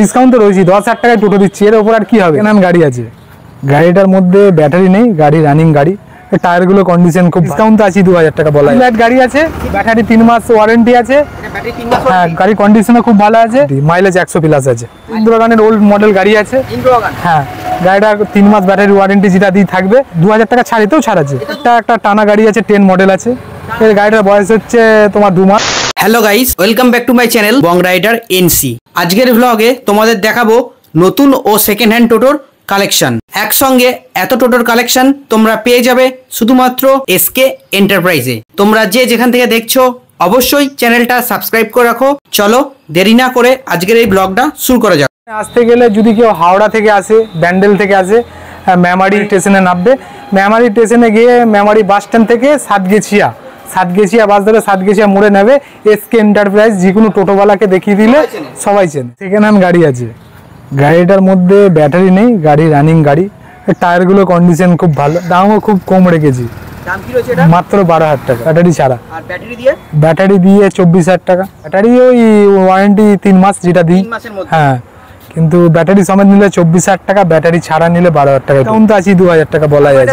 Discount তো রয়েছে 10,000 টাকায় টোটো দিচ্ছি, এর উপর আর কি হবে। নাম গাড়ি আছে, গাড়িটার মধ্যে ব্যাটারি নেই, গাড়ি রানিং গাড়ি, টায়ারগুলো কন্ডিশন খুব। ডিসকাউন্ট তো আছে 2,000 টাকা বলা যায়। লাইট গাড়ি আছে, ব্যাটারি 3 মাস ওয়ারেন্টি আছে, হ্যাঁ গাড়ি কন্ডিশনও খুব ভালো আছে, মাইলেজ 100 প্লাস আছে। ইন্দ্রা গানের ওল্ড মডেল গাড়ি আছে, হ্যাঁ গাড়িটা 3 মাস ব্যাটারি ওয়ারেন্টি যেটা দিয়ে থাকবে। 2,000 টাকা ছাড়িতেও ছাড় আছে। একটা টানা গাড়ি আছে, 10 মডেল আছে, এই গাড়িটার বয়স হচ্ছে তোমার 2 মাস। Hello guys, welcome back to my channel Bong Rider NC. আজকের ভ্লগে তোমাদের দেখাবো নতুন ও সেকেন্ড হ্যান্ড টোটোর কালেকশন। একসঙ্গে এত টোটোর কালেকশন তোমরা পেয়ে যাবে শুধুমাত্র এসকে এন্টারপ্রাইজে। তোমরা যে যেখান থেকে দেখছো অবশ্যই চ্যানেলটা সাবস্ক্রাইব করে রাখো। চলো দেরি না করে আজকের এই ব্লগটা শুরু করা যাক। আসতে গেলে যদি কেউ হাওড়া থেকে আসে, ব্যান্ডেল থেকে আসে, মেমারি স্টেশনে নামবে। মেমারি স্টেশনে গিয়ে মেমারি বাস স্ট্যান্ড থেকে সাতগেছিয়া বাস ধরে সাতগেছিয়া মোড়ে নেবে। এসকে এন্টারপ্রাইজ যে কোনো টোটোওয়ালাকে দেখিয়ে দিলে সবাই চেনে। সেকেন্ড হ্যান্ড গাড়ি আছে, গাড়িটার মধ্যে ব্যাটারি নেই, গাড়ি রানিং গাড়ি, টায়ারগুলো কন্ডিশন খুব ভালো, দামও খুব কম রেখেছি, মাত্র 12,000 টাকা ব্যাটারি ছাড়া। ব্যাটারি দিয়ে 24,000 টাকা। ব্যাটারি ওই ওয়ারেন্টি 3 মাস যেটা দিই, হ্যাঁ কিন্তু ব্যাটারি সমেত নিলে 24,000 টাকা, ব্যাটারি ছাড়া নিলে 12,000 টাকা। ডিসকাউন্ট আছে 2,000 টাকা বলা যায়,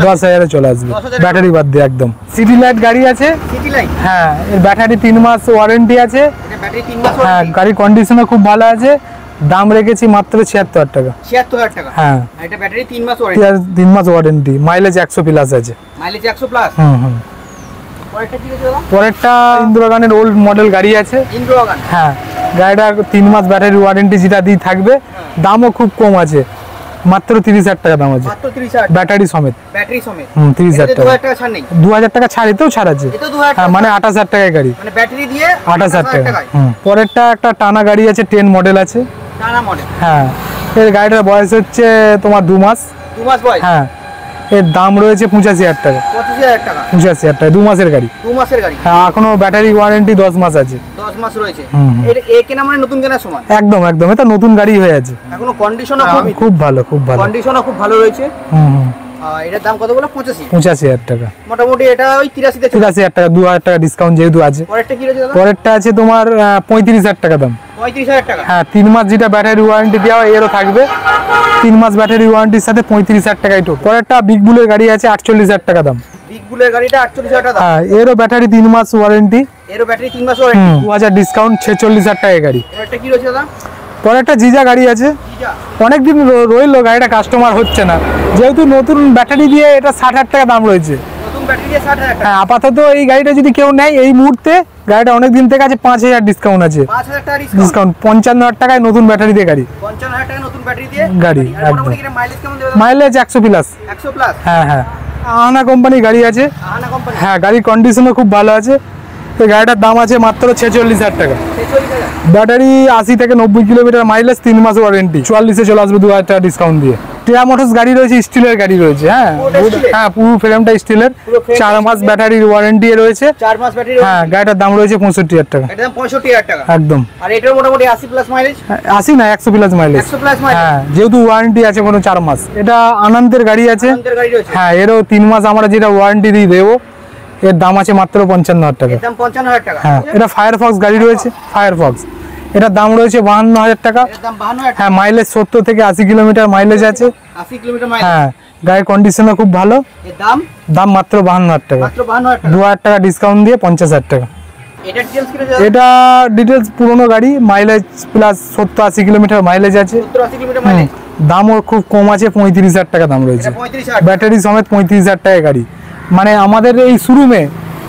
10,000-এ চলে আসবে ব্যাটারি বাদ দিয়ে একদম। সিটি লাইট গাড়ি আছে, হ্যাঁ এর ব্যাটারি 3 মাস ওয়ারেন্টি আছে, হ্যাঁ গাড়ির কন্ডিশনও খুব ভালো আছে। দাম রেখেছি মাত্র 76,000 টাকা। 76,000 টাকা, হ্যাঁ এটা ব্যাটারি 3 মাস ওয়ারেন্টি, 3 মাস ওয়ারেন্টি, মাইলেজ 100 প্লাস আছে। Mileage 100 plus. পরেরটা ইন্দ্রা গানের ওল্ড মডেল গাড়ি আছে, হ্যাঁ গাড়িটা 3 মাস ব্যাটারি ওয়ারেন্টি যেটা দিয়ে থাকবে। দামও খুব কম আছে, মাত্র 30,000 টাকা দাম আছে, ব্যাটারি সমেত। 30,000 টাকা, 2,000 টাকা ছাড়িতেও ছাড় আছে, মানে 28,000 টাকায় গাড়ি, 28,000 টাকা। পরেরটা একটা টানা গাড়ি আছে, 10 মডেল আছে, হ্যাঁ এর গাড়িটার বয়স হচ্ছে তোমার 2 মাস, হ্যাঁ এর দাম রয়েছে 85,000 টাকা। 85,000 টাকা 2 মাসের গাড়ি, হ্যাঁ এখনো ব্যাটারি ওয়ারেন্টি 10 মাস আছে। 10 মাস রয়েছে। কেনা মানে নতুন কেনার সমান, একদম একদম, এটা নতুন গাড়ি হয়ে আছে, এখনো কন্ডিশনও খুব ভালো, খুব ভালো কন্ডিশনও খুব ভালো রয়েছে। এটার দাম কত বলো? 85,000 টাকা। মোটামুটি এটা ওই 83,000 টাকা, 2,000 টাকা ডিসকাউন্ট যেহেতু আছে। পরেরটা কি রয়েছে দাদা? পরেরটা আছে তোমার 35,000 টাকা দাম। 35,000 টাকা, হ্যাঁ 3 মাস যেটা ব্যাটারি ওয়ারেন্টি দেওয়া হয় এরও থাকবে, 3 মাস ব্যাটারি ওয়ারেন্টির সাথে 35,000 টাকায় টোটো। পরেরটা বিগ বুলের গাড়ি আছে, 48,000 টাকা দাম। বিগ বুলের গাড়িটা 48,000 টাকা, হ্যাঁ এরও ব্যাটারি 3 মাস ওয়ারেন্টি, এরও ব্যাটারি 3 মাস ওয়ারেন্টি, 2,000 ডিসকাউন্ট, 46,000 টাকায় গাড়ি। পরেরটা কি রয়েছে দাদা? পরেরটা জিজা গাড়ি আছে, অনেকদিন রইলো গাড়িটা, কাস্টমার হচ্ছে না, যেহেতু নতুন ব্যাটারি দিয়ে এটা 60,000 টাকা দাম রয়েছে। নতুন ব্যাটারি দিয়ে 60,000 টাকা। হ্যাঁ আপাতত এই গাড়িটা যদি কেউ নেয় এই মুহূর্তে, গাড়িটা অনেক দিন থেকে আছে, 5,000 ডিসকাউন্ট আছে। 5,000 টাকা ডিসকাউন্ট, 55,000 টাকায় নতুন ব্যাটারি দিয়ে গাড়ি। 55,000 টাকা নতুন ব্যাটারি দিয়ে গাড়ি, একদম। মাইলেজ কেমন দেবে? Mileage 100 plus. 100 প্লাস, হ্যাঁ হ্যাঁ। আহানা কোম্পানির গাড়ি আছে, আহানা কোম্পানি, হ্যাঁ গাড়ির কন্ডিশনও খুব ভালো আছে। এই গাড়িটার দাম আছে মাত্র 46,000 টাকা। 46,000, ব্যাটারি 80 থেকে 90 কিলোমিটার মাইলেজ, 3 মাস ওয়ারেন্টি, 44-এ চলে আসবে 2,000 টাকা ডিসকাউন্ট দিয়ে। টিয়া মোটরস গাড়ি রয়েছে, স্টিলের গাড়ি রয়েছে, হ্যাঁ হ্যাঁ পুরো ফ্রেমটা স্টিলের, 4 মাস ব্যাটারির ওয়ারেন্টি রয়েছে, 4 মাস ব্যাটারি, হ্যাঁ গাড়িটার দাম রয়েছে 65,000 টাকা। এটার দাম 65,000 টাকা একদম। আর এটার মোটামুটি 80 প্লাস মাইলেজ, 80 না 100 প্লাস মাইলেজ, 100 প্লাস মাইলেজ, হ্যাঁ যেহেতু ওয়ারেন্টি আছে কোনো 4 মাস। এটা আনন্দের গাড়ি আছে, আনন্দের গাড়ি রয়েছে, হ্যাঁ এরও 3 মাস আমরা যেটা ওয়ারেন্টি দিয়ে দেবো, এর দাম আছে মাত্র 55,000 টাকা। এর দাম 55,000 টাকা। হ্যাঁ এটা ফায়ারফক্স গাড়ি রয়েছে, ফায়ারফক্স, এটার দাম রয়েছে 52,000 টাকা। এর দাম 52,000 টাকা, হ্যাঁ মাইলেজ 70 থেকে 80 কিলোমিটার মাইলেজ আছে, 80 কিলোমিটার মাইলেজ, হ্যাঁ গাড়ির কন্ডিশনও খুব ভালো। এর দাম মাত্র 52,000 টাকা, মাত্র 52,000 টাকা, 2,000 টাকা ডিসকাউন্ট দিয়ে 50,000 টাকা। এটা ডিটেইলস কি রয়েছে? এটা ডিটেলস পুরনো গাড়ি, মাইলেজ প্লাস 70-80 কিলোমিটার মাইলেজ আছে, 70-80 কিলোমিটার মাইলেজ। দামও খুব কম আছে, 35,000 টাকা দাম রয়েছে। 35,000 ব্যাটারি সমেত 35,000 টাকায় গাড়ি, মানে আমাদের এই শোরুমে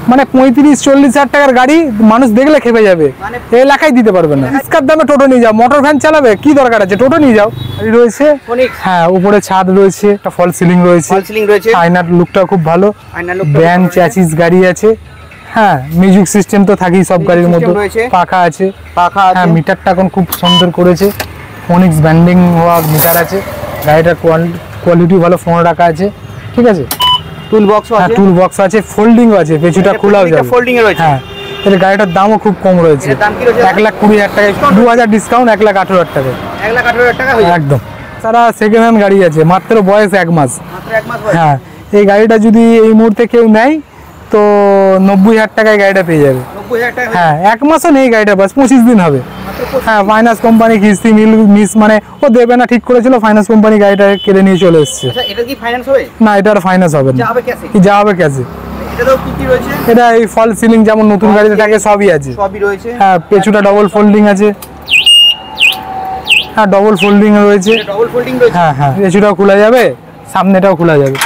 মানে 35-40,000 টাকার গাড়ি মানুষ দেখলে খেপে যাবে, এই এলাকায় দিতে পারবে না। রিস্কার দামে টোটো নিয়ে যাও, মোটর ভ্যান চালাবে কি দরকার আছে, টোটো নিয়ে যাও। গাড়ি রয়েছে, হ্যাঁ উপরে ছাদ রয়েছে, একটা ফল সিলিং রয়েছে, আয়নার লুকটা খুব ভালো, ব্যান্ড চ্যাসিস গাড়ি আছে, হ্যাঁ মিউজিক সিস্টেম তো থাকেই সব গাড়ির মধ্যে, পাখা আছে, হ্যাঁ মিটারটা এখন খুব সুন্দর করেছে, ফোনিক্স ব্যান্ডিং হওয়া মিটার আছে, গাড়িটার কোয়ালিটি ভালো, ফোন রাখা আছে, ঠিক আছে, টুল বক্স আছে, টুল বক্স আছে, ফোল্ডিংও আছে, পেছুটা খোলাও যাবে, ফোল্ডিং এ রয়েছে, হ্যাঁ এর গাড়িটার দামও খুব কম রয়েছে, এর দাম কি রয়েছে? 1,20,000 টাকা, 2,000 ডিসকাউন্ট, 1,18,000 টাকা, 1,18,000 টাকা হয়ে যাবে একদম। তারা সেকেন্ড হ্যান্ড গাড়ি আছে, মাত্র বয়স 1 মাস, মাত্র 1 মাস বয়স, হ্যাঁ এই গাড়িটা যদি এই মুহূর্তে কেউ নেয় তো 90,000 টাকায় গাড়িটা পেয়ে যাবে। 90,000 টাকা, হ্যাঁ 1 মাসও নেই গাড়িটা, বাস 25 দিন হবে, মাত্র হ্যাঁ ফাইন্যান্স কোম্পানি কিস্তি মিস মানে ও দেবে না ঠিক করেছিল, ফাইন্যান্স কোম্পানি গাড়িটা কেড়ে নিয়ে চলে এসেছে। আচ্ছা এটা কি ফাইন্যান্স হবে? না এটা আর ফাইন্যান্স হবে না, যা হবে ক্যাশে। এটাতেও কি কি রয়েছে? এটা এই ফল সিলিং যেমন নতুন গাড়িতে থাকে সবই আছে, সবই রয়েছে। হ্যাঁ পেছুটা ডবল ফোল্ডিং আছে, হ্যাঁ ডবল ফোল্ডিং রয়েছে, ডবল ফোল্ডিং রয়েছে। হ্যাঁ হ্যাঁ পেছুটাও খোলা যাবে, সামনেটাও খোলা যাবে।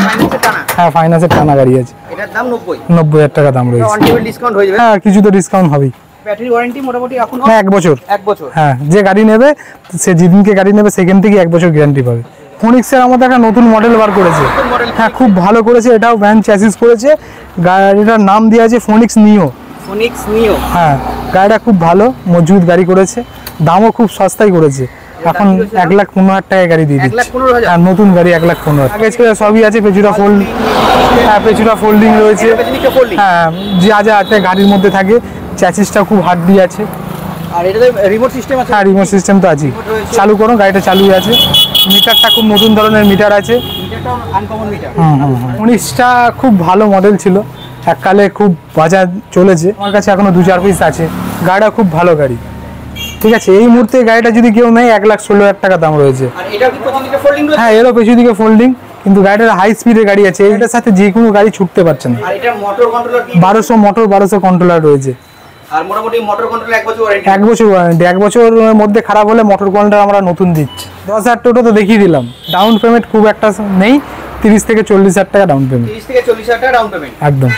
ফাইন্যান্সের টানা? হ্যাঁ ফাইন্যান্সের টানা গাড়ি আছে। এটার দাম 90। 90,000 টাকা দাম রয়েছে। অন টেবিল ডিসকাউন্ট হয়ে যাবে? হ্যাঁ কিছু তো ডিসকাউন্ট হবেই। ব্যাটারি ওয়ারেন্টি মোটামুটি এখন হ্যাঁ 1 বছর। 1 বছর। হ্যাঁ যে গাড়ি নেবে সে যেদিনকে গাড়ি নেবে সেখান থেকে 1 বছর গ্যারান্টি পাবে। ফোনিক্সের আমাদের একটা নতুন মডেল বার করেছে, হ্যাঁ খুব ভালো করেছে, এটাও ভ্যান চ্যাসিস করেছে, গাড়িটার নাম দেওয়া আছে ফোনিক্স নিও। ফোনিক্স নিও, হ্যাঁ গাড়িটা খুব ভালো মজবুত গাড়ি করেছে, দামও খুব সস্তায় করেছে। এখন 1,15,000 টাকায় গাড়ি দিয়ে দিচ্ছে। 1,15,000? হ্যাঁ নতুন গাড়ি 1,15,000। আগে ছিল সবই আছে, পেছুটা ফোল্ড, হ্যাঁ পেছুটা ফোল্ডিং রয়েছে, হ্যাঁ যা যা আছে গাড়ির মধ্যে থাকে। চ্যাসিসটা খুব হার্ডি আছে। আর এটাতে রিমোট সিস্টেম আছে? হ্যাঁ রিমোট সিস্টেম তো আছে, চালু করো গাড়িটা চালুই আছে। মিটারটা খুব নতুন ধরনের মিটার আছে। মিটারটা আনকমন মিটার। ফোনিক্সটা খুব ভালো মডেল ছিল, এককালে খুব বাজার চলেছে, আমার কাছে এখনো 2-4 পিস আছে। গাড়িটা খুব ভালো গাড়ি, ঠিক আছে। এই মুহূর্তে গাড়িটা যদি কেউ নেয় 1,16,000 টাকা দাম রয়েছে। আর এটা কি পেছন দিকে ফোল্ডিং রয়েছে? হ্যাঁ এরও পেছন দিকে ফোল্ডিং, কিন্তু গাড়িটার হাই স্পিডের গাড়ি আছে, এটার সাথে যে কোনো গাড়ি ছুটতে পারছে না। আর এটা মোটর কন্ট্রোলার কি? 1200 মোটর, 1200 কন্ট্রোলার রয়েছে। আর মোটামুটি মোটর কন্ট্রোল 1 বছর ওয়ারেন্টি? 1 বছর ওয়ারেন্টি। 1 বছরের মধ্যে খারাপ হলে মোটর কন্ট্রোলার আমরা নতুন দিচ্ছি। 10,000 টোটো তো দেখিয়ে দিলাম। ডাউন পেমেন্ট খুব একটা নেই, 30 থেকে 40,000 টাকা ডাউন পেমেন্ট। 30 থেকে 40,000 টাকা ডাউন পেমেন্ট একদম।